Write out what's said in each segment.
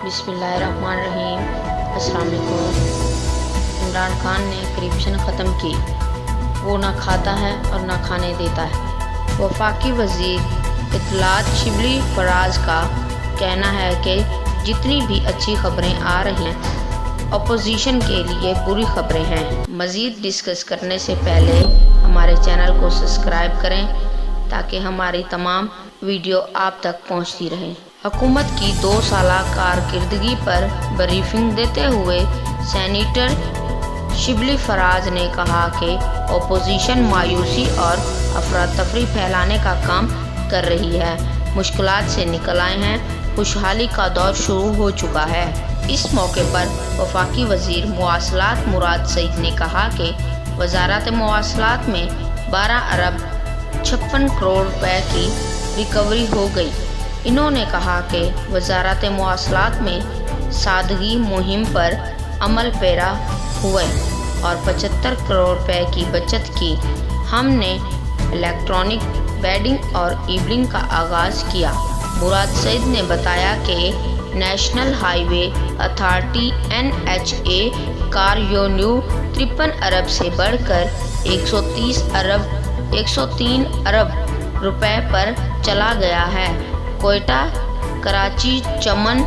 बिस्मिल्लाहिर्रहमानिर्रहीम। अस्सलाम वालेकुम। इमरान खान ने करप्शन ख़त्म की, वो ना खाता है और ना खाने देता है। वफाकी वज़ीर इत्तलात शिबली फराज का कहना है कि जितनी भी अच्छी खबरें आ रही हैं अपोजिशन के लिए बुरी खबरें हैं। मज़ीद डिस्कस करने से पहले हमारे चैनल को सब्सक्राइब करें ताकि हमारी तमाम वीडियो आप तक पहुंचती रहे। हुकूमत की 2 साला कारकर्दगी पर ब्रीफिंग देते हुए सेनेटर शिबली फराज ने कहा कि अपोजिशन मायूसी और अफरा तफरी फैलाने का काम कर रही है। मुश्किलात से निकल आए हैं, खुशहाली का दौर शुरू हो चुका है। इस मौके पर वफाकी वज़ीर मवासलात मुराद सईद ने कहा कि वज़ारत मवासलात में 12 अरब 56 करोड़ रुपए की रिकवरी हो गई। इन्होंने कहा कि वज़ारत मवासलात में सादगी मुहिम पर अमल पैरा हुए और 75 करोड़ रुपए की बचत की। हमने इलेक्ट्रॉनिक बेडिंग और ईबलिंग का आगाज़ किया। मुराद सईद ने बताया कि नेशनल हाईवे अथॉरिटी NHA का रेवेन्यू 53 अरब से बढ़कर 103 अरब रुपए पर चला गया है। कोयटा कराची चमन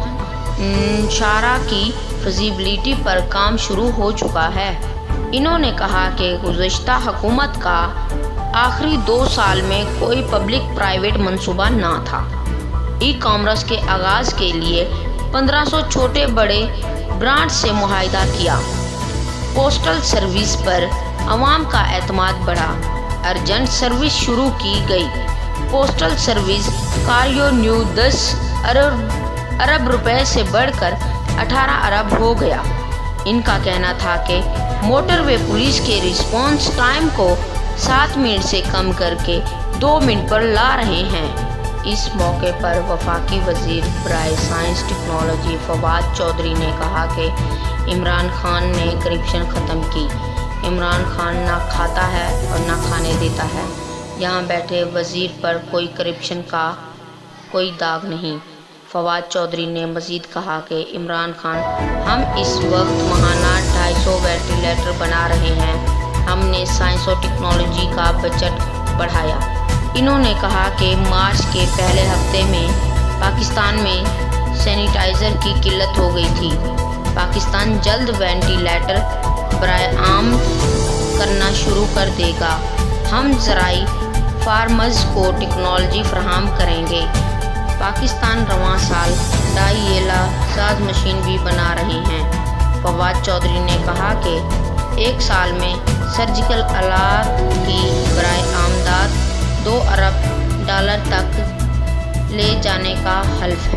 शारा की फिजिबिलिटी पर काम शुरू हो चुका है। इन्होंने कहा कि गुज़श्ता हुकूमत का आखिरी 2 साल में कोई पब्लिक प्राइवेट मंसूबा ना था। ई कॉमर्स के आगाज़ के लिए 1500 छोटे बड़े ब्रांड से मुआहदा किया। पोस्टल सर्विस पर अवाम का एतमाद बढ़ा। अर्जेंट सर्विस शुरू की गई। पोस्टल सर्विस का रेवेन्यू 10 अरब रुपए से बढ़कर 18 अरब हो गया। इनका कहना था कि मोटरवे पुलिस के रिस्पॉन्स टाइम को 7 मिनट से कम करके 2 मिनट पर ला रहे हैं। इस मौके पर वफाकी वज़ीर बराए साइंस टेक्नोलॉजी फवाद चौधरी ने कहा कि इमरान खान ने करप्शन ख़त्म की। इमरान खान ना खाता है और ना खाने देता है। यहाँ बैठे वज़ीर पर कोई करप्शन का कोई दाग नहीं। फवाद चौधरी ने मज़ीद कहा कि इमरान खान, हम इस वक्त महाना 250 वेंटिलेटर बना रहे हैं। हमने साइंस और टेक्नोलॉजी का बजट बढ़ाया। इन्होंने कहा कि मार्च के पहले हफ्ते में पाकिस्तान में सैनिटाइज़र की किल्लत हो गई थी। पाकिस्तान जल्द वेंटिलेटर बराए आम करना शुरू कर देगा। हम ज़राई फार्मर्स को टेक्नोलॉजी फराहम करेंगे। पाकिस्तान रवां साल 2.5 लाख साज मशीन भी बना रहे हैं। फवाद चौधरी ने कहा कि 1 साल में सर्जिकल आलात की बराए आमदाद $2 अरब तक ले जाने का हल्फ है।